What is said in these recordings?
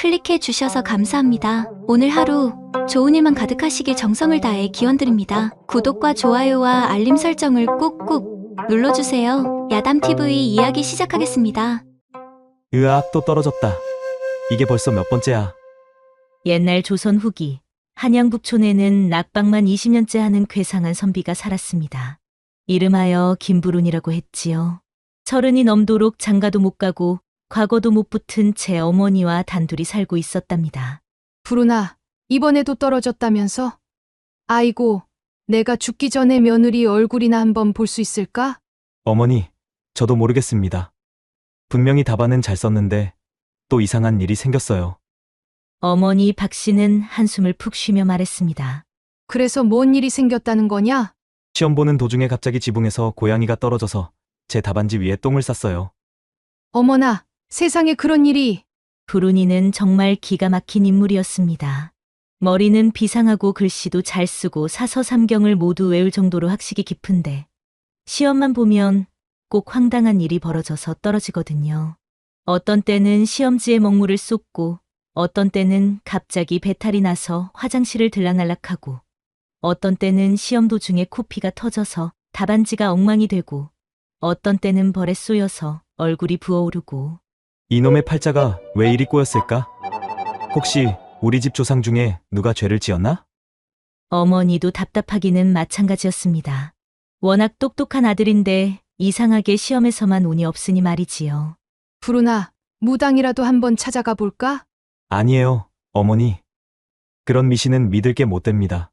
클릭해 주셔서 감사합니다. 오늘 하루 좋은 일만 가득하시길 정성을 다해 기원드립니다. 구독과 좋아요와 알림 설정을 꾹꾹 눌러주세요. 야담TV 이야기 시작하겠습니다. 으악, 또 떨어졌다. 이게 벌써 몇 번째야. 옛날 조선 후기 한양북촌에는 낙방만 20년째 하는 괴상한 선비가 살았습니다. 이름하여 김부룬이라고 했지요. 30이 넘도록 장가도 못 가고 과거도 못 붙은 제 어머니와 단둘이 살고 있었답니다. 부르나, 이번에도 떨어졌다면서? 아이고, 내가 죽기 전에 며느리 얼굴이나 한번 볼 수 있을까? 어머니, 저도 모르겠습니다. 분명히 답안은 잘 썼는데 또 이상한 일이 생겼어요. 어머니 박 씨는 한숨을 푹 쉬며 말했습니다. 그래서 뭔 일이 생겼다는 거냐? 시험 보는 도중에 갑자기 지붕에서 고양이가 떨어져서 제 답안지 위에 똥을 쌌어요. 어머나, 세상에 그런 일이. 부룬이는 정말 기가 막힌 인물이었습니다. 머리는 비상하고 글씨도 잘 쓰고 사서삼경을 모두 외울 정도로 학식이 깊은데 시험만 보면 꼭 황당한 일이 벌어져서 떨어지거든요. 어떤 때는 시험지에 먹물을 쏟고 어떤 때는 갑자기 배탈이 나서 화장실을 들락날락하고 어떤 때는 시험 도중에 코피가 터져서 답안지가 엉망이 되고 어떤 때는 벌에 쏘여서 얼굴이 부어오르고 이놈의 팔자가 왜 이리 꼬였을까? 혹시 우리 집 조상 중에 누가 죄를 지었나? 어머니도 답답하기는 마찬가지였습니다. 워낙 똑똑한 아들인데 이상하게 시험에서만 운이 없으니 말이지요. 부르나, 무당이라도 한번 찾아가 볼까? 아니에요, 어머니. 그런 미신은 믿을 게 못 됩니다.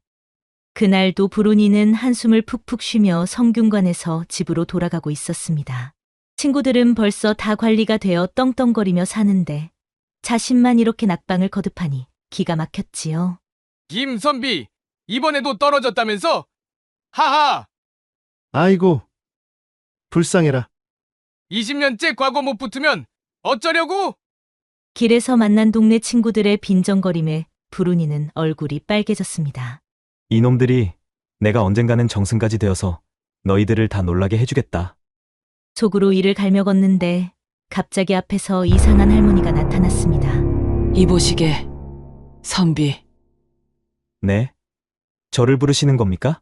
그날도 부룬이는 한숨을 푹푹 쉬며 성균관에서 집으로 돌아가고 있었습니다. 친구들은 벌써 다 관리가 되어 떵떵거리며 사는데 자신만 이렇게 낙방을 거듭하니 기가 막혔지요. 김선비, 이번에도 떨어졌다면서? 하하! 아이고, 불쌍해라. 20년째 과거 못 붙으면 어쩌려고? 길에서 만난 동네 친구들의 빈정거림에 부룬이는 얼굴이 빨개졌습니다. 이놈들이 내가 언젠가는 정승까지 되어서 너희들을 다 놀라게 해주겠다. 속으로 이를 갈며 걷는데 갑자기 앞에서 이상한 할머니가 나타났습니다. 이보시게, 선비. 네? 저를 부르시는 겁니까?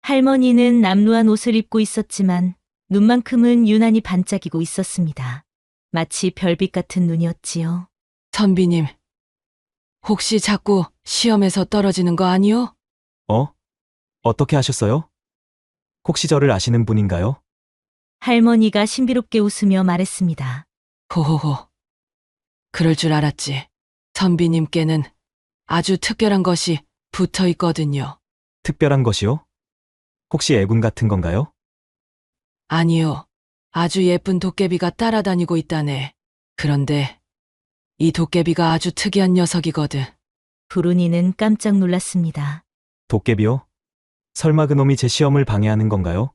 할머니는 남루한 옷을 입고 있었지만 눈만큼은 유난히 반짝이고 있었습니다. 마치 별빛 같은 눈이었지요. 선비님, 혹시 자꾸 시험에서 떨어지는 거 아니요? 어떻게 하셨어요? 혹시 저를 아시는 분인가요? 할머니가 신비롭게 웃으며 말했습니다. 호호호. 그럴 줄 알았지. 선비님께는 아주 특별한 것이 붙어 있거든요. 특별한 것이요? 혹시 애군 같은 건가요? 아니요. 아주 예쁜 도깨비가 따라다니고 있다네. 그런데 이 도깨비가 아주 특이한 녀석이거든. 부룬이는 깜짝 놀랐습니다. 도깨비요? 설마 그놈이 제 시험을 방해하는 건가요?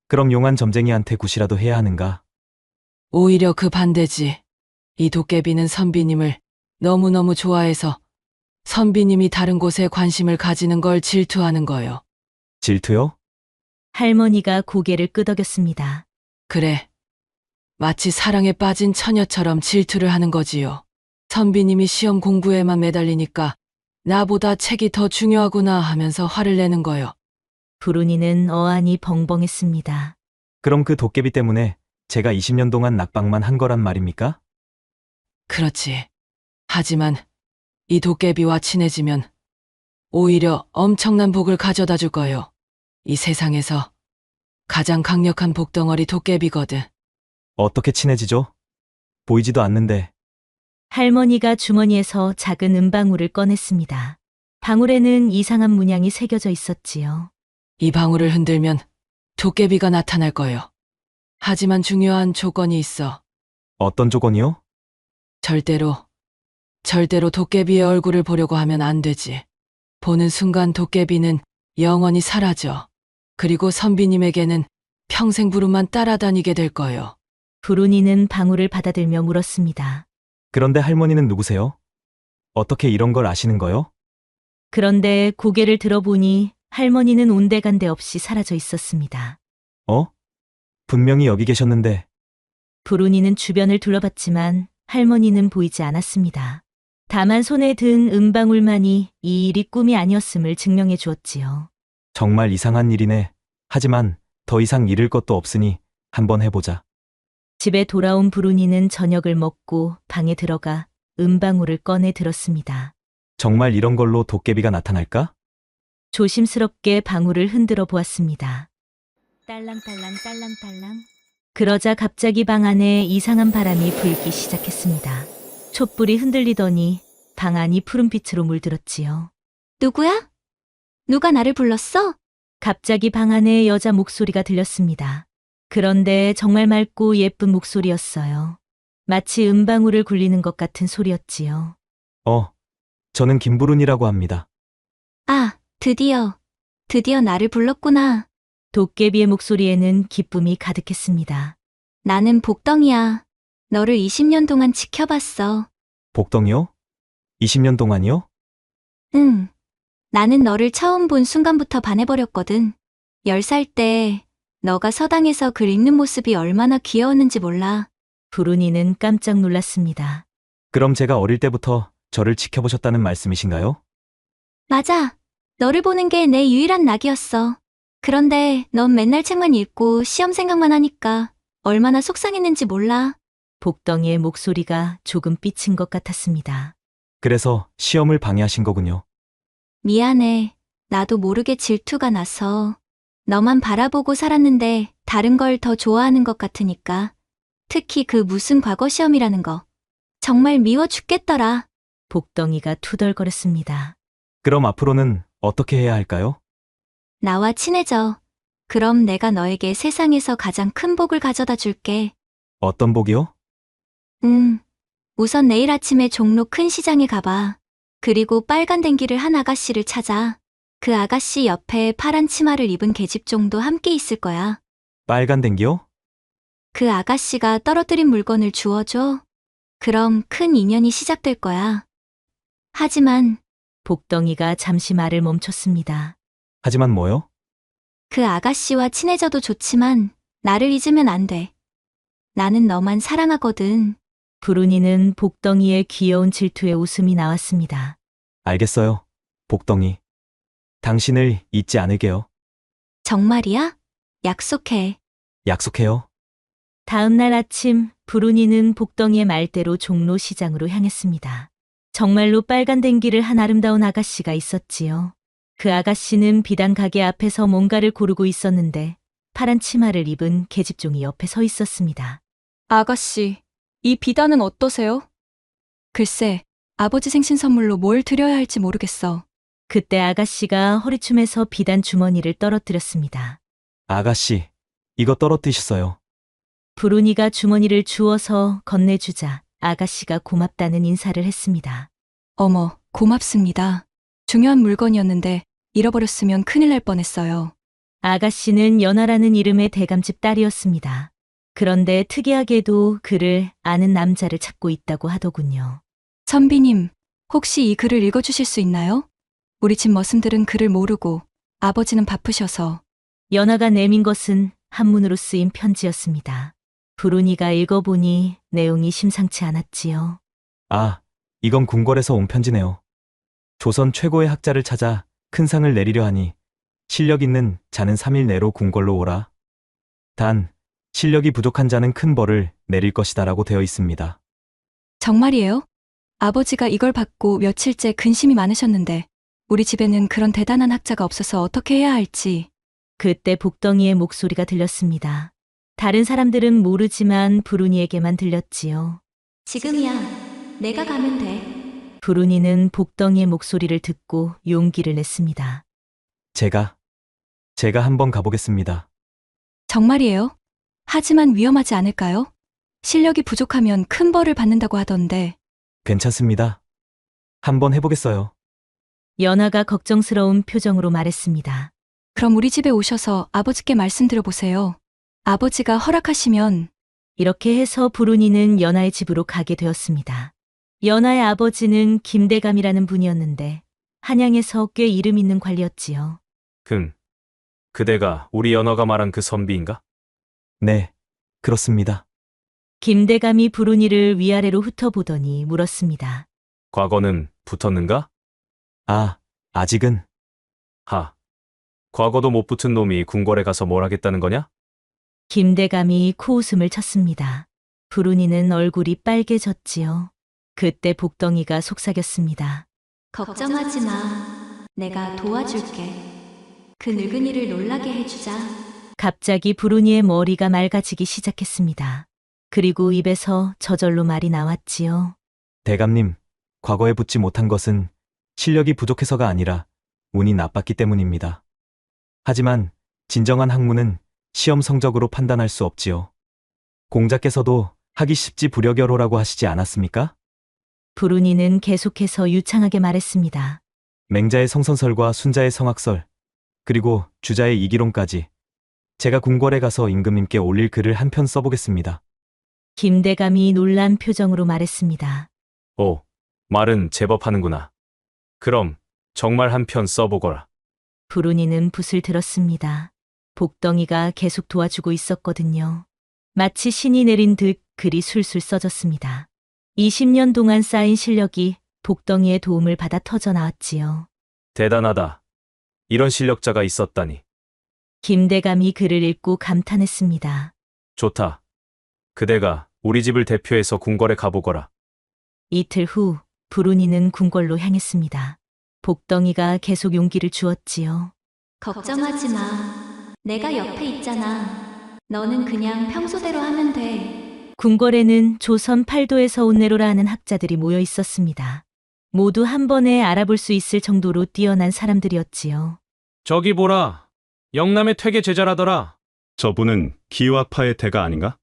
그럼 용한 점쟁이한테 굿이라도 해야 하는가? 오히려 그 반대지. 이 도깨비는 선비님을 너무너무 좋아해서 선비님이 다른 곳에 관심을 가지는 걸 질투하는 거요. 질투요? 할머니가 고개를 끄덕였습니다. 그래. 마치 사랑에 빠진 처녀처럼 질투를 하는 거지요. 선비님이 시험 공부에만 매달리니까 나보다 책이 더 중요하구나 하면서 화를 내는 거요. 부룬이는 어안이 벙벙했습니다. 그럼 그 도깨비 때문에 제가 20년 동안 낙방만 한 거란 말입니까? 그렇지. 하지만 이 도깨비와 친해지면 오히려 엄청난 복을 가져다 줄 거요. 이 세상에서 가장 강력한 복덩어리 도깨비거든. 어떻게 친해지죠? 보이지도 않는데. 할머니가 주머니에서 작은 은방울을 꺼냈습니다. 방울에는 이상한 문양이 새겨져 있었지요. 이 방울을 흔들면 도깨비가 나타날 거요. 하지만 중요한 조건이 있어. 어떤 조건이요? 절대로 도깨비의 얼굴을 보려고 하면 안 되지. 보는 순간 도깨비는 영원히 사라져. 그리고 선비님에게는 평생 부름만 따라다니게 될 거요. 부룬이는 방울을 받아들며 물었습니다. 그런데 할머니는 누구세요? 어떻게 이런 걸 아시는 거요? 그런데 고개를 들어보니 할머니는 온데간데 없이 사라져 있었습니다. 분명히 여기 계셨는데. 부룬이는 주변을 둘러봤지만 할머니는 보이지 않았습니다. 다만 손에 든 은방울만이 이 일이 꿈이 아니었음을 증명해 주었지요. 정말 이상한 일이네. 하지만 더 이상 잃을 것도 없으니 한번 해보자. 집에 돌아온 브루니는 저녁을 먹고 방에 들어가 은방울을 꺼내 들었습니다. 정말 이런 걸로 도깨비가 나타날까? 조심스럽게 방울을 흔들어 보았습니다. 딸랑딸랑 딸랑딸랑. 그러자 갑자기 방 안에 이상한 바람이 불기 시작했습니다. 촛불이 흔들리더니 방 안이 푸른빛으로 물들었지요. 누구야? 누가 나를 불렀어? 갑자기 방 안에 여자 목소리가 들렸습니다. 그런데 정말 맑고 예쁜 목소리였어요. 마치 은방울을 굴리는 것 같은 소리였지요. 저는 김부른이라고 합니다. 아, 드디어 나를 불렀구나. 도깨비의 목소리에는 기쁨이 가득했습니다. 나는 복덩이야. 너를 20년 동안 지켜봤어. 복덩이요? 20년 동안이요? 응. 나는 너를 처음 본 순간부터 반해버렸거든. 10살 때 너가 서당에서 글 읽는 모습이 얼마나 귀여웠는지 몰라. 부르니는 깜짝 놀랐습니다. 그럼 제가 어릴 때부터 저를 지켜보셨다는 말씀이신가요? 맞아. 너를 보는 게 내 유일한 낙이었어. 그런데 넌 맨날 책만 읽고 시험 생각만 하니까 얼마나 속상했는지 몰라. 복덩이의 목소리가 조금 삐친 것 같았습니다. 그래서 시험을 방해하신 거군요. 미안해. 나도 모르게 질투가 나서. 너만 바라보고 살았는데 다른 걸 더 좋아하는 것 같으니까. 특히 그 무슨 과거 시험이라는 거. 정말 미워 죽겠더라. 복덩이가 투덜거렸습니다. 그럼 앞으로는 어떻게 해야 할까요? 나와 친해져. 그럼 내가 너에게 세상에서 가장 큰 복을 가져다 줄게. 어떤 복이요? 우선 내일 아침에 종로 큰 시장에 가봐. 그리고 빨간 댕기를 한 아가씨를 찾아. 그 아가씨 옆에 파란 치마를 입은 계집종도 함께 있을 거야. 빨간 댕기요? 그 아가씨가 떨어뜨린 물건을 주워줘. 그럼 큰 인연이 시작될 거야. 하지만 복덩이가 잠시 말을 멈췄습니다. 하지만 뭐요? 그 아가씨와 친해져도 좋지만 나를 잊으면 안 돼. 나는 너만 사랑하거든. 부르니는 복덩이의 귀여운 질투에 웃음이 나왔습니다. 알겠어요. 복덩이. 당신을 잊지 않을게요. 정말이야? 약속해. 약속해요. 다음 날 아침 부르니는 복덩이의 말대로 종로 시장으로 향했습니다. 정말로 빨간 댕기를 한 아름다운 아가씨가 있었지요. 그 아가씨는 비단 가게 앞에서 뭔가를 고르고 있었는데 파란 치마를 입은 계집종이 옆에 서 있었습니다. 아가씨, 이 비단은 어떠세요? 글쎄, 아버지 생신 선물로 뭘 드려야 할지 모르겠어. 그때 아가씨가 허리춤에서 비단 주머니를 떨어뜨렸습니다. 아가씨, 이거 떨어뜨셨어요. 부르니가 주머니를 주워서 건네주자 아가씨가 고맙다는 인사를 했습니다. 어머, 고맙습니다. 중요한 물건이었는데 잃어버렸으면 큰일 날 뻔했어요. 아가씨는 연아라는 이름의 대감집 딸이었습니다. 그런데 특이하게도 그를 아는 남자를 찾고 있다고 하더군요. 선비님, 혹시 이 글을 읽어주실 수 있나요? 우리 집 머슴들은 글을 모르고 아버지는 바쁘셔서. 연아가 내민 것은 한문으로 쓰인 편지였습니다. 부르니가 읽어보니 내용이 심상치 않았지요. 아, 이건 궁궐에서 온 편지네요. 조선 최고의 학자를 찾아 큰 상을 내리려 하니 실력 있는 자는 3일 내로 궁궐로 오라. 단, 실력이 부족한 자는 큰 벌을 내릴 것이다라고 되어 있습니다. 정말이에요? 아버지가 이걸 받고 며칠째 근심이 많으셨는데 우리 집에는 그런 대단한 학자가 없어서 어떻게 해야 할지. 그때 복덩이의 목소리가 들렸습니다. 다른 사람들은 모르지만 부르니에게만 들렸지요. 지금이야. 내가 가면 돼. 부르니는 복덩이의 목소리를 듣고 용기를 냈습니다. 제가 한번 가보겠습니다. 정말이에요? 하지만 위험하지 않을까요? 실력이 부족하면 큰 벌을 받는다고 하던데. 괜찮습니다. 한번 해보겠어요. 연아가 걱정스러운 표정으로 말했습니다. 그럼 우리 집에 오셔서 아버지께 말씀드려보세요. 아버지가 허락하시면. 이렇게 해서 부르니는 연아의 집으로 가게 되었습니다. 연아의 아버지는 김대감이라는 분이었는데 한양에서 꽤 이름 있는 관리였지요. 그대가 우리 연어가 말한 그 선비인가? 네, 그렇습니다. 김대감이 부르니를 위아래로 훑어보더니 물었습니다. 과거는 붙었는가? 아, 아직은. 하. 과거도 못 붙은 놈이 궁궐에 가서 뭘 하겠다는 거냐? 김대감이 코웃음을 쳤습니다. 불운이는 얼굴이 빨개졌지요. 그때 복덩이가 속삭였습니다. 걱정하지 마. 내가 도와줄게. 그 늙은이를 놀라게 해주자. 갑자기 불운이의 머리가 맑아지기 시작했습니다. 그리고 입에서 저절로 말이 나왔지요. 대감님, 과거에 붙지 못한 것은 실력이 부족해서가 아니라 운이 나빴기 때문입니다. 하지만 진정한 학문은 시험 성적으로 판단할 수 없지요. 공자께서도 하기 쉽지 부려겨로라고 하시지 않았습니까? 불운이는 계속해서 유창하게 말했습니다. 맹자의 성선설과 순자의 성악설, 그리고 주자의 이기론까지 제가 궁궐에 가서 임금님께 올릴 글을 한 편 써보겠습니다. 김대감이 놀란 표정으로 말했습니다. 오, 말은 제법 하는구나. 그럼 정말 한 편 써보거라. 불운이는 붓을 들었습니다. 복덩이가 계속 도와주고 있었거든요. 마치 신이 내린 듯 글이 술술 써졌습니다. 20년 동안 쌓인 실력이 복덩이의 도움을 받아 터져 나왔지요. 대단하다. 이런 실력자가 있었다니. 김대감이 글을 읽고 감탄했습니다. 좋다. 그대가 우리 집을 대표해서 궁궐에 가보거라. 이틀 후 불운이는 궁궐로 향했습니다. 복덩이가 계속 용기를 주었지요. 걱정하지 마. 내가 옆에 있잖아. 너는 그냥 평소대로 하면 돼. 궁궐에는 조선 팔도에서 온 내로라 하는 학자들이 모여 있었습니다. 모두 한 번에 알아볼 수 있을 정도로 뛰어난 사람들이었지요. 저기 보라. 영남의 퇴계 제자라더라. 저분은 기와파의 대가 아닌가?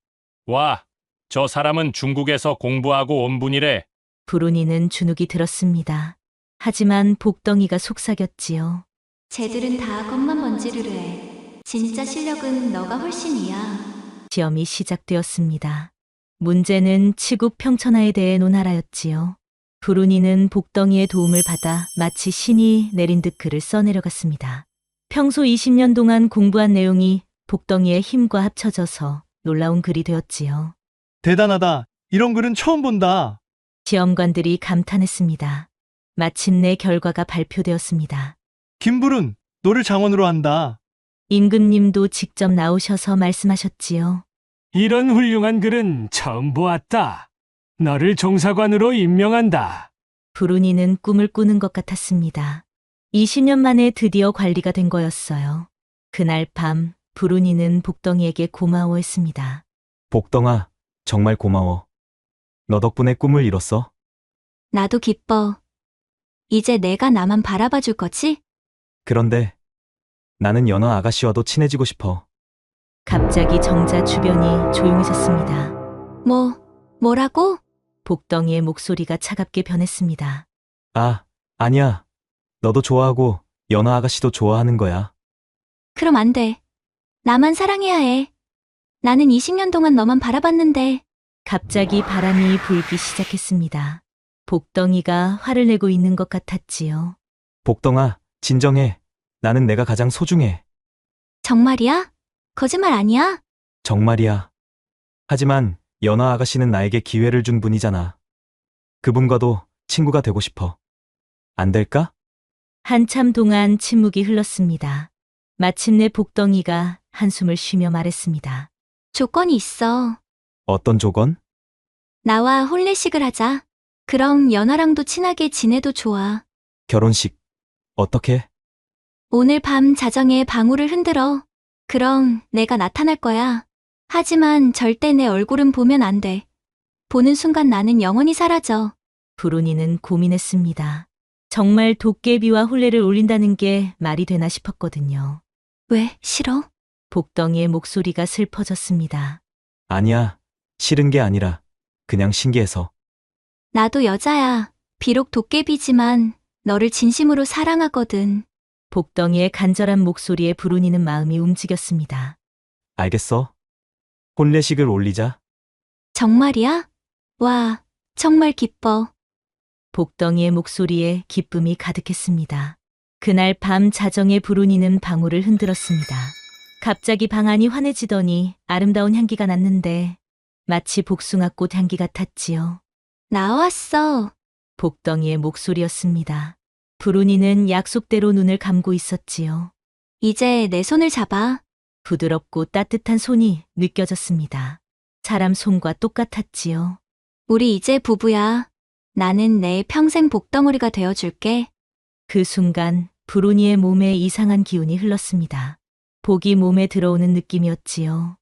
와, 저 사람은 중국에서 공부하고 온 분이래. 불운이는 주눅이 들었습니다. 하지만 복덩이가 속삭였지요. 쟤들은 다 겉만 번지르르 해. 진짜 실력은 너가 훨씬이야. 시험이 시작되었습니다. 문제는 치국 평천하에 대해 논하라였지요. 불운이는 복덩이의 도움을 받아 마치 신이 내린 듯 글을 써내려갔습니다. 평소 20년 동안 공부한 내용이 복덩이의 힘과 합쳐져서 놀라운 글이 되었지요. 대단하다. 이런 글은 처음 본다. 시험관들이 감탄했습니다. 마침내 결과가 발표되었습니다. 김불은 너를 장원으로 한다. 임금님도 직접 나오셔서 말씀하셨지요. 이런 훌륭한 글은 처음 보았다. 너를 종사관으로 임명한다. 불운이는 꿈을 꾸는 것 같았습니다. 20년 만에 드디어 관리가 된 거였어요. 그날 밤 불운이는 복덩이에게 고마워했습니다. 복덩아, 정말 고마워. 너 덕분에 꿈을 이뤘어. 나도 기뻐. 이제 내가 나만 바라봐 줄 거지? 그런데 나는 연어 아가씨와도 친해지고 싶어. 갑자기 정자 주변이 조용해졌습니다. 뭐라고? 복덩이의 목소리가 차갑게 변했습니다. 아, 아니야. 너도 좋아하고 연어 아가씨도 좋아하는 거야. 그럼 안 돼. 나만 사랑해야 해. 나는 20년 동안 너만 바라봤는데. 갑자기 바람이 불기 시작했습니다. 복덩이가 화를 내고 있는 것 같았지요. 복덩아, 진정해. 나는 내가 가장 소중해. 정말이야? 거짓말 아니야? 정말이야. 하지만 연어 아가씨는 나에게 기회를 준 분이잖아. 그분과도 친구가 되고 싶어. 안 될까? 한참 동안 침묵이 흘렀습니다. 마침내 복덩이가 한숨을 쉬며 말했습니다. 조건이 있어. 어떤 조건? 나와 혼례식을 하자. 그럼 연하랑도 친하게 지내도 좋아. 결혼식. 어떻게? 오늘 밤 자정에 방울을 흔들어. 그럼 내가 나타날 거야. 하지만 절대 내 얼굴은 보면 안 돼. 보는 순간 나는 영원히 사라져. 불운이는 고민했습니다. 정말 도깨비와 혼례를 올린다는 게 말이 되나 싶었거든요. 왜, 싫어? 복덩이의 목소리가 슬퍼졌습니다. 아니야. 싫은 게 아니라 그냥 신기해서. 나도 여자야. 비록 도깨비지만 너를 진심으로 사랑하거든. 복덩이의 간절한 목소리에 불운이는 마음이 움직였습니다. 알겠어. 혼례식을 올리자. 정말이야? 와, 정말 기뻐. 복덩이의 목소리에 기쁨이 가득했습니다. 그날 밤 자정에 불운이는 방울을 흔들었습니다. 갑자기 방 안이 환해지더니 아름다운 향기가 났는데 마치 복숭아꽃 향기 같았지요. 나왔어. 복덩이의 목소리였습니다. 불운이는 약속대로 눈을 감고 있었지요. 이제 내 손을 잡아. 부드럽고 따뜻한 손이 느껴졌습니다. 사람 손과 똑같았지요. 우리 이제 부부야. 나는 내 평생 복덩어리가 되어줄게. 그 순간 불운이의 몸에 이상한 기운이 흘렀습니다. 복이 몸에 들어오는 느낌이었지요.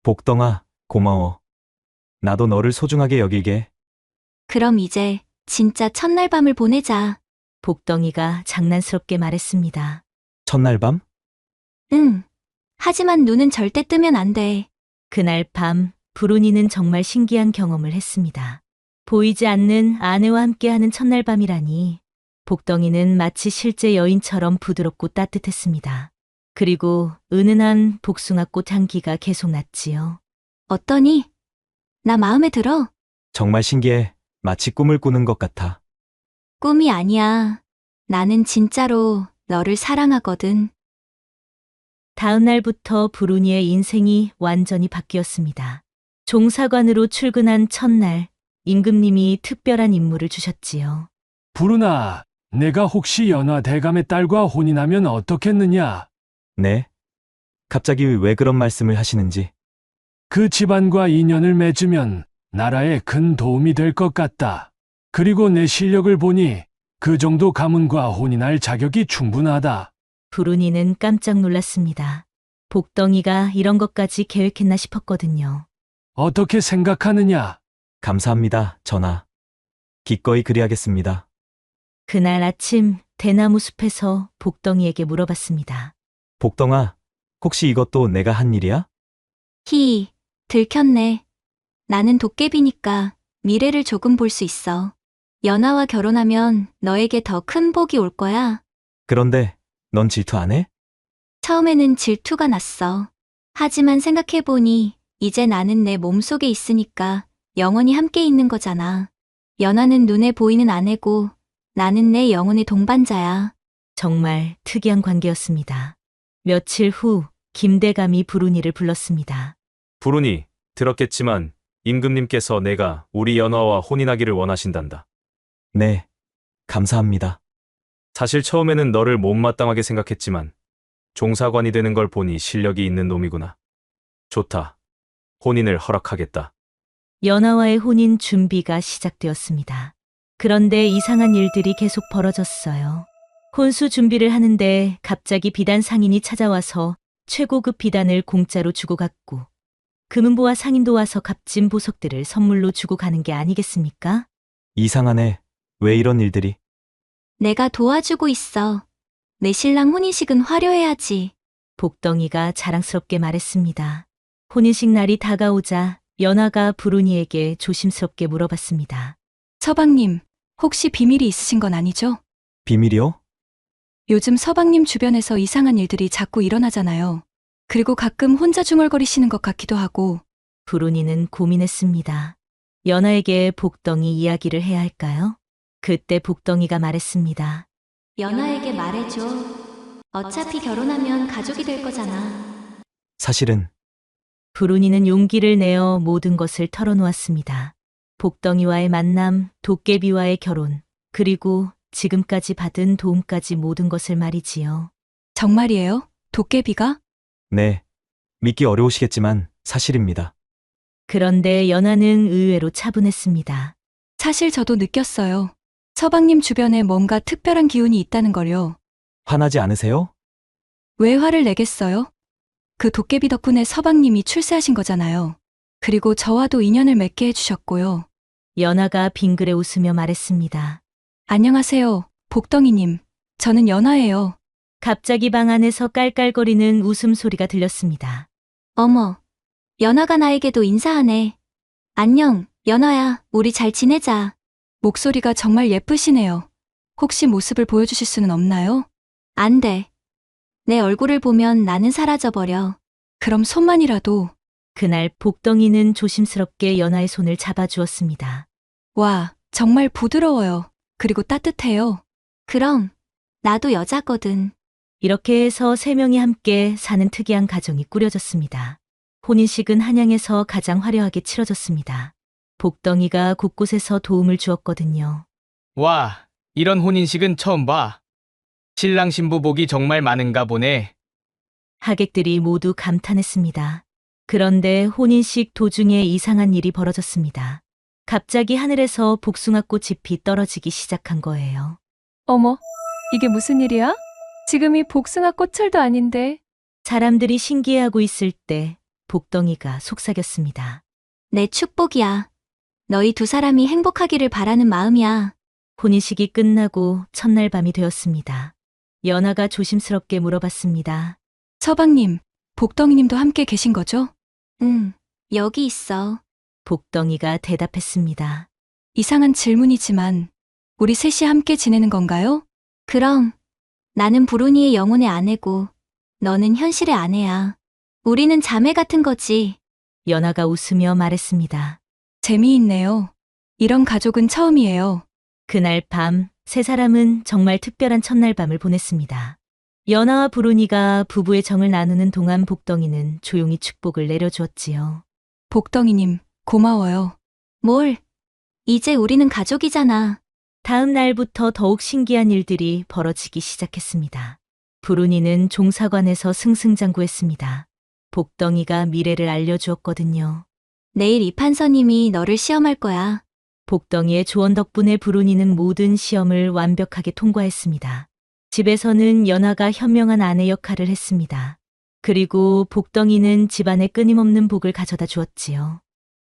복덩아, 고마워. 나도 너를 소중하게 여길게. 그럼 이제 진짜 첫날 밤을 보내자. 복덩이가 장난스럽게 말했습니다. 첫날 밤? 응. 하지만 눈은 절대 뜨면 안 돼. 그날 밤 불운이는 정말 신기한 경험을 했습니다. 보이지 않는 아내와 함께하는 첫날 밤이라니. 복덩이는 마치 실제 여인처럼 부드럽고 따뜻했습니다. 그리고 은은한 복숭아꽃 향기가 계속 났지요. 어떠니? 나 마음에 들어. 정말 신기해. 마치 꿈을 꾸는 것 같아. 꿈이 아니야. 나는 진짜로 너를 사랑하거든. 다음 날부터 불운이의 인생이 완전히 바뀌었습니다. 종사관으로 출근한 첫날, 임금님이 특별한 임무를 주셨지요. 불운아, 내가 혹시 연화 대감의 딸과 혼인하면 어떻겠느냐? 네? 갑자기 왜 그런 말씀을 하시는지. 그 집안과 인연을 맺으면 나라에 큰 도움이 될 것 같다. 그리고 내 실력을 보니 그 정도 가문과 혼인할 자격이 충분하다. 불운이는 깜짝 놀랐습니다. 복덩이가 이런 것까지 계획했나 싶었거든요. 어떻게 생각하느냐? 감사합니다, 전하. 기꺼이 그리하겠습니다. 그날 아침 대나무 숲에서 복덩이에게 물어봤습니다. 복덩아, 혹시 이것도 내가 한 일이야? 들켰네. 나는 도깨비니까 미래를 조금 볼 수 있어. 연하와 결혼하면 너에게 더 큰 복이 올 거야. 그런데 넌 질투 안 해? 처음에는 질투가 났어. 하지만 생각해보니 이제 나는 내 몸속에 있으니까 영원히 함께 있는 거잖아. 연하는 눈에 보이는 아내고 나는 내 영혼의 동반자야. 정말 특이한 관계였습니다. 며칠 후 김대감이 불운이를 불렀습니다. 불운이 들었겠지만 임금님께서 내가 우리 연화와 혼인하기를 원하신단다. 네, 감사합니다. 사실 처음에는 너를 못마땅하게 생각했지만 종사관이 되는 걸 보니 실력이 있는 놈이구나. 좋다. 혼인을 허락하겠다. 연하와의 혼인 준비가 시작되었습니다. 그런데 이상한 일들이 계속 벌어졌어요. 혼수 준비를 하는데 갑자기 비단 상인이 찾아와서 최고급 비단을 공짜로 주고 갔고 금은보와 상인도 와서 값진 보석들을 선물로 주고 가는 게 아니겠습니까? 이상하네. 왜 이런 일들이? 내가 도와주고 있어. 내 신랑 혼인식은 화려해야지. 복덩이가 자랑스럽게 말했습니다. 혼인식 날이 다가오자 연하가 불운이에게 조심스럽게 물어봤습니다. 서방님, 혹시 비밀이 있으신 건 아니죠? 비밀이요? 요즘 서방님 주변에서 이상한 일들이 자꾸 일어나잖아요. 그리고 가끔 혼자 중얼거리시는 것 같기도 하고. 불운이는 고민했습니다. 연하에게 복덩이 이야기를 해야 할까요? 그때 복덩이가 말했습니다. 연하에게 말해줘. 어차피 결혼하면 가족이 될 거잖아. 사실은 불운이는 용기를 내어 모든 것을 털어놓았습니다. 복덩이와의 만남, 도깨비와의 결혼, 그리고 지금까지 받은 도움까지 모든 것을 말이지요. 정말이에요? 도깨비가? 네, 믿기 어려우시겠지만 사실입니다. 그런데 연하는 의외로 차분했습니다. 사실 저도 느꼈어요. 서방님 주변에 뭔가 특별한 기운이 있다는 걸요. 화나지 않으세요? 왜 화를 내겠어요? 그 도깨비 덕분에 서방님이 출세하신 거잖아요. 그리고 저와도 인연을 맺게 해주셨고요. 연하가 빙그레 웃으며 말했습니다. 안녕하세요, 복덩이님. 저는 연하예요. 갑자기 방 안에서 깔깔거리는 웃음소리가 들렸습니다. 어머, 연하가 나에게도 인사하네. 안녕, 연하야. 우리 잘 지내자. 목소리가 정말 예쁘시네요. 혹시 모습을 보여주실 수는 없나요? 안 돼. 내 얼굴을 보면 나는 사라져버려. 그럼 손만이라도. 그날 복덩이는 조심스럽게 연하의 손을 잡아주었습니다. 와, 정말 부드러워요. 그리고 따뜻해요. 그럼, 나도 여자거든. 이렇게 해서 세 명이 함께 사는 특이한 가정이 꾸려졌습니다. 혼인식은 한양에서 가장 화려하게 치러졌습니다. 복덩이가 곳곳에서 도움을 주었거든요. 와, 이런 혼인식은 처음 봐. 신랑 신부 복이 정말 많은가 보네. 하객들이 모두 감탄했습니다. 그런데 혼인식 도중에 이상한 일이 벌어졌습니다. 갑자기 하늘에서 복숭아꽃 잎이 떨어지기 시작한 거예요. 어머, 이게 무슨 일이야? 지금이 복숭아 꽃철도 아닌데. 사람들이 신기해하고 있을 때 복덩이가 속삭였습니다. 내 축복이야. 너희 두 사람이 행복하기를 바라는 마음이야. 혼인식이 끝나고 첫날 밤이 되었습니다. 연하가 조심스럽게 물어봤습니다. 서방님, 복덩이님도 함께 계신 거죠? 응, 여기 있어. 복덩이가 대답했습니다. 이상한 질문이지만 우리 셋이 함께 지내는 건가요? 그럼, 나는 브로니의 영혼의 아내고, 너는 현실의 아내야. 우리는 자매 같은 거지. 연하가 웃으며 말했습니다. 재미있네요. 이런 가족은 처음이에요. 그날 밤, 세 사람은 정말 특별한 첫날 밤을 보냈습니다. 연하와 브로니가 부부의 정을 나누는 동안 복덩이는 조용히 축복을 내려주었지요. 복덩이님, 고마워요. 뭘? 이제 우리는 가족이잖아. 다음 날부터 더욱 신기한 일들이 벌어지기 시작했습니다. 브로니는 종사관에서 승승장구했습니다. 복덩이가 미래를 알려주었거든요. 내일 이 판사님이 너를 시험할 거야. 복덩이의 조언 덕분에 브로니는 모든 시험을 완벽하게 통과했습니다. 집에서는 연하가 현명한 아내 역할을 했습니다. 그리고 복덩이는 집안에 끊임없는 복을 가져다 주었지요.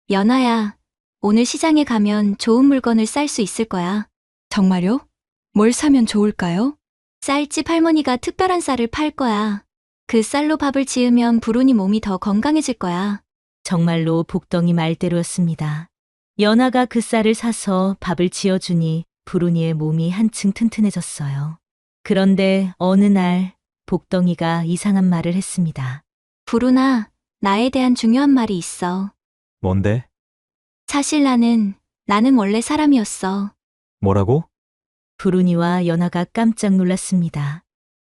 연아야, 오늘 시장에 가면 좋은 물건을 쌀 수 있을 거야. 정말요? 뭘 사면 좋을까요? 쌀집 할머니가 특별한 쌀을 팔 거야. 그 쌀로 밥을 지으면 브로니 몸이 더 건강해질 거야. 정말로 복덩이 말대로였습니다. 연하가 그 쌀을 사서 밥을 지어주니 브로니의 몸이 한층 튼튼해졌어요. 그런데 어느 날 복덩이가 이상한 말을 했습니다. 브로나, 나에 대한 중요한 말이 있어. 뭔데? 사실 나는 원래 사람이었어. 뭐라고? 브로니와 연하가 깜짝 놀랐습니다.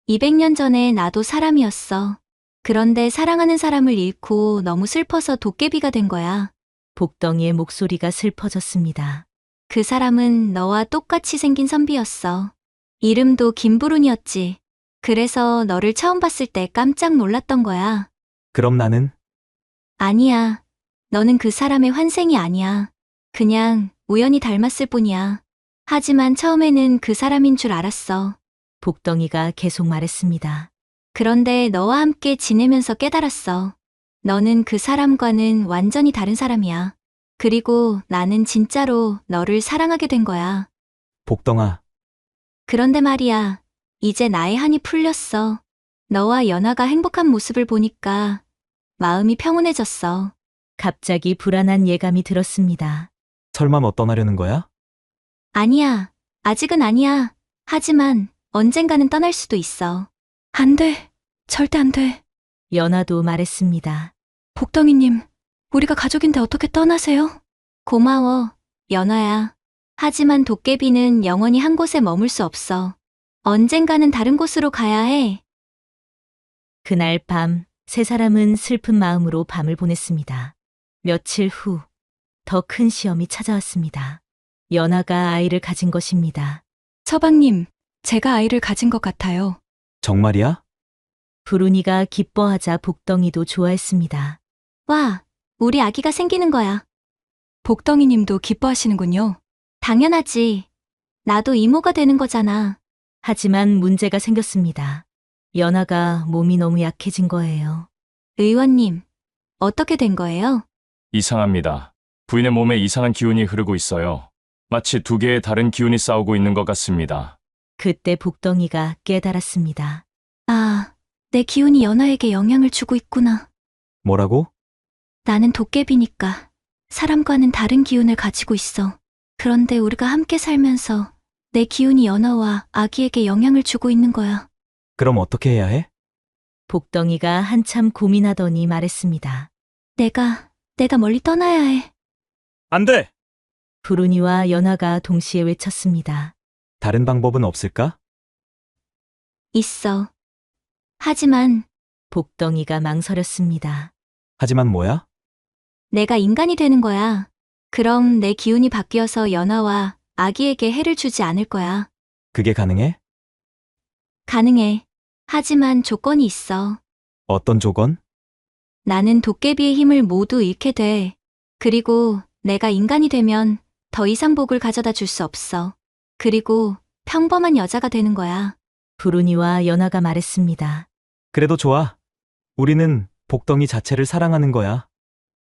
200년 전에 나도 사람이었어. 그런데 사랑하는 사람을 잃고 너무 슬퍼서 도깨비가 된 거야. 복덩이의 목소리가 슬퍼졌습니다. 그 사람은 너와 똑같이 생긴 선비였어. 이름도 김브룬이었지. 그래서 너를 처음 봤을 때 깜짝 놀랐던 거야. 그럼 나는? 아니야. 너는 그 사람의 환생이 아니야. 그냥 우연히 닮았을 뿐이야. 하지만 처음에는 그 사람인 줄 알았어. 복덩이가 계속 말했습니다. 그런데 너와 함께 지내면서 깨달았어. 너는 그 사람과는 완전히 다른 사람이야. 그리고 나는 진짜로 너를 사랑하게 된 거야. 복덩아, 그런데 말이야, 이제 나의 한이 풀렸어. 너와 연하가 행복한 모습을 보니까 마음이 평온해졌어. 갑자기 불안한 예감이 들었습니다. 설마 뭐 떠나려는 거야? 아니야, 아직은 아니야. 하지만 언젠가는 떠날 수도 있어. 안 돼. 절대 안 돼. 연하도 말했습니다. 복덩이님, 우리가 가족인데 어떻게 떠나세요? 고마워, 연하야. 하지만 도깨비는 영원히 한 곳에 머물 수 없어. 언젠가는 다른 곳으로 가야 해. 그날 밤, 세 사람은 슬픈 마음으로 밤을 보냈습니다. 며칠 후, 더 큰 시험이 찾아왔습니다. 연하가 아이를 가진 것입니다. 서방님, 제가 아이를 가진 것 같아요. 정말이야? 브루니가 기뻐하자 복덩이도 좋아했습니다. 와, 우리 아기가 생기는 거야. 복덩이님도 기뻐하시는군요. 당연하지. 나도 이모가 되는 거잖아. 하지만 문제가 생겼습니다. 연하가 몸이 너무 약해진 거예요. 의원님, 어떻게 된 거예요? 이상합니다. 부인의 몸에 이상한 기운이 흐르고 있어요. 마치 두 개의 다른 기운이 싸우고 있는 것 같습니다. 그때 복덩이가 깨달았습니다. 아, 내 기운이 연하에게 영향을 주고 있구나. 뭐라고? 나는 도깨비니까 사람과는 다른 기운을 가지고 있어. 그런데 우리가 함께 살면서 내 기운이 연하와 아기에게 영향을 주고 있는 거야. 그럼 어떻게 해야 해? 복덩이가 한참 고민하더니 말했습니다. 내가 멀리 떠나야 해. 안 돼! 브루니와 연하가 동시에 외쳤습니다. 다른 방법은 없을까? 있어. 하지만 복덩이가 망설였습니다. 하지만 뭐야? 내가 인간이 되는 거야. 그럼 내 기운이 바뀌어서 연하와 아기에게 해를 주지 않을 거야. 그게 가능해? 가능해. 하지만 조건이 있어. 어떤 조건? 나는 도깨비의 힘을 모두 잃게 돼. 그리고 내가 인간이 되면 더 이상 복을 가져다 줄 수 없어. 그리고 평범한 여자가 되는 거야. 부르니와 연하가 말했습니다. 그래도 좋아. 우리는 복덩이 자체를 사랑하는 거야.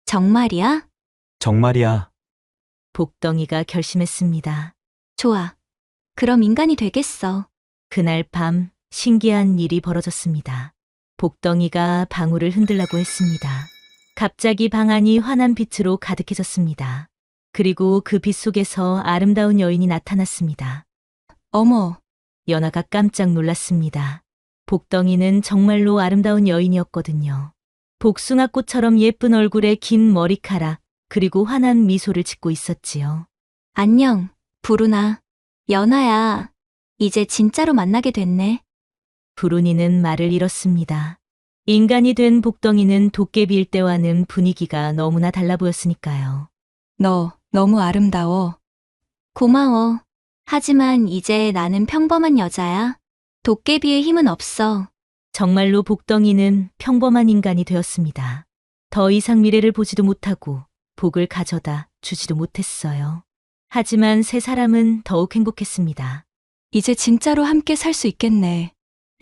정말이야? 정말이야. 복덩이가 결심했습니다. 좋아. 그럼 인간이 되겠어. 그날 밤 신기한 일이 벌어졌습니다. 복덩이가 방울을 흔들라고 했습니다. 갑자기 방 안이 환한 빛으로 가득해졌습니다. 그리고 그 빛 속에서 아름다운 여인이 나타났습니다. 어머, 연하가 깜짝 놀랐습니다. 복덩이는 정말로 아름다운 여인이었거든요. 복숭아꽃처럼 예쁜 얼굴에 긴 머리카락, 그리고 환한 미소를 짓고 있었지요. 안녕, 부르나. 연하야. 이제 진짜로 만나게 됐네. 부르니는 말을 잃었습니다. 인간이 된 복덩이는 도깨비일 때와는 분위기가 너무나 달라 보였으니까요. 너 너무 아름다워. 고마워. 하지만 이제 나는 평범한 여자야. 도깨비의 힘은 없어. 정말로 복덩이는 평범한 인간이 되었습니다. 더 이상 미래를 보지도 못하고 복을 가져다 주지도 못했어요. 하지만 세 사람은 더욱 행복했습니다. 이제 진짜로 함께 살 수 있겠네.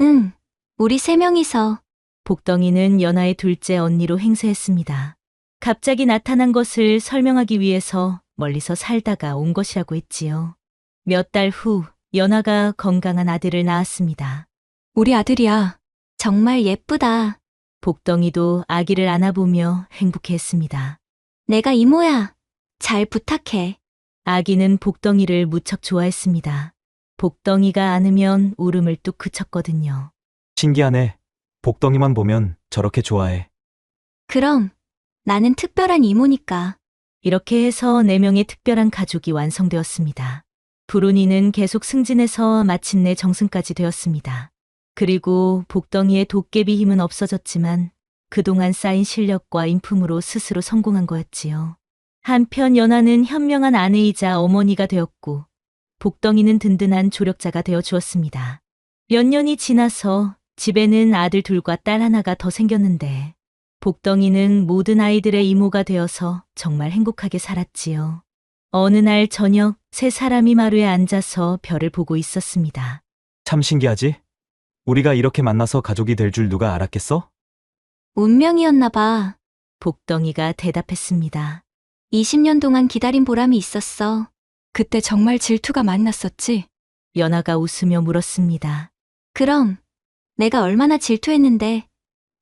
응, 우리 세 명이서. 복덩이는 연하의 둘째 언니로 행세했습니다. 갑자기 나타난 것을 설명하기 위해서 멀리서 살다가 온 것이라고 했지요. 몇 달 후 연하가 건강한 아들을 낳았습니다. 우리 아들이야. 정말 예쁘다. 복덩이도 아기를 안아보며 행복해했습니다. 내가 이모야. 잘 부탁해. 아기는 복덩이를 무척 좋아했습니다. 복덩이가 안으면 울음을 뚝 그쳤거든요. 신기하네. 복덩이만 보면 저렇게 좋아해. 그럼 나는 특별한 이모니까. 이렇게 해서 4명의 특별한 가족이 완성되었습니다. 부르니는 계속 승진해서 마침내 정승까지 되었습니다. 그리고 복덩이의 도깨비 힘은 없어졌지만 그동안 쌓인 실력과 인품으로 스스로 성공한 거였지요. 한편 연하는 현명한 아내이자 어머니가 되었고 복덩이는 든든한 조력자가 되어 주었습니다. 몇 년이 지나서 집에는 아들 둘과 딸 하나가 더 생겼는데 복덩이는 모든 아이들의 이모가 되어서 정말 행복하게 살았지요. 어느 날 저녁 세 사람이 마루에 앉아서 별을 보고 있었습니다. 참 신기하지? 우리가 이렇게 만나서 가족이 될 줄 누가 알았겠어? 운명이었나 봐. 복덩이가 대답했습니다. 20년 동안 기다린 보람이 있었어. 그때 정말 질투가 많았었지? 연하가 웃으며 물었습니다. 그럼 내가 얼마나 질투했는데.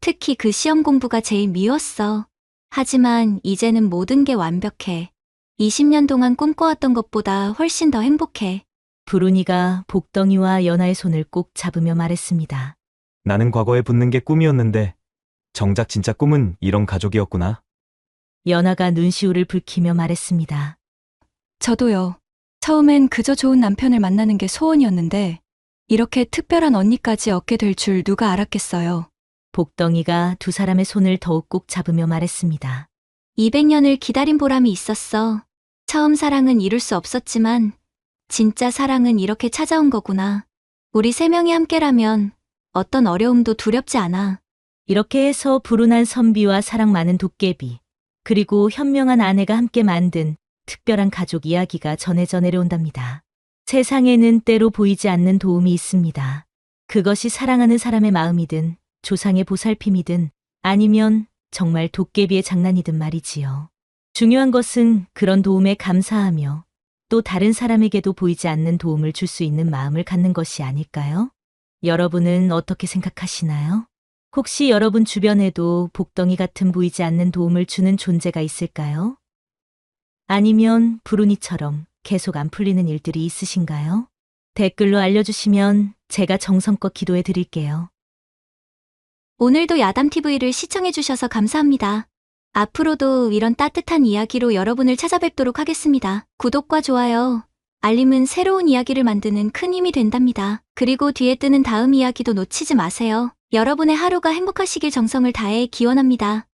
특히 그 시험 공부가 제일 미웠어. 하지만 이제는 모든 게 완벽해. 20년 동안 꿈꿔왔던 것보다 훨씬 더 행복해. 부르니가 복덩이와 연하의 손을 꼭 잡으며 말했습니다. 나는 과거에 붙는 게 꿈이었는데 정작 진짜 꿈은 이런 가족이었구나. 연하가 눈시울을 붉히며 말했습니다. 저도요. 처음엔 그저 좋은 남편을 만나는 게 소원이었는데 이렇게 특별한 언니까지 얻게 될 줄 누가 알았겠어요. 복덩이가 두 사람의 손을 더욱 꼭 잡으며 말했습니다. 200년을 기다린 보람이 있었어. 처음 사랑은 이룰 수 없었지만 진짜 사랑은 이렇게 찾아온 거구나. 우리 세 명이 함께라면 어떤 어려움도 두렵지 않아. 이렇게 해서 불운한 선비와 사랑 많은 도깨비, 그리고 현명한 아내가 함께 만든 특별한 가족 이야기가 전해져 내려온답니다. 세상에는 때로 보이지 않는 도움이 있습니다. 그것이 사랑하는 사람의 마음이든 조상의 보살핌이든 아니면 정말 도깨비의 장난이든 말이지요. 중요한 것은 그런 도움에 감사하며 또 다른 사람에게도 보이지 않는 도움을 줄 수 있는 마음을 갖는 것이 아닐까요? 여러분은 어떻게 생각하시나요? 혹시 여러분 주변에도 복덩이 같은 보이지 않는 도움을 주는 존재가 있을까요? 아니면 부르니처럼 계속 안 풀리는 일들이 있으신가요? 댓글로 알려주시면 제가 정성껏 기도해 드릴게요. 오늘도 야담TV를 시청해주셔서 감사합니다. 앞으로도 이런 따뜻한 이야기로 여러분을 찾아뵙도록 하겠습니다. 구독과 좋아요, 알림은 새로운 이야기를 만드는 큰 힘이 된답니다. 그리고 뒤에 뜨는 다음 이야기도 놓치지 마세요. 여러분의 하루가 행복하시길 정성을 다해 기원합니다.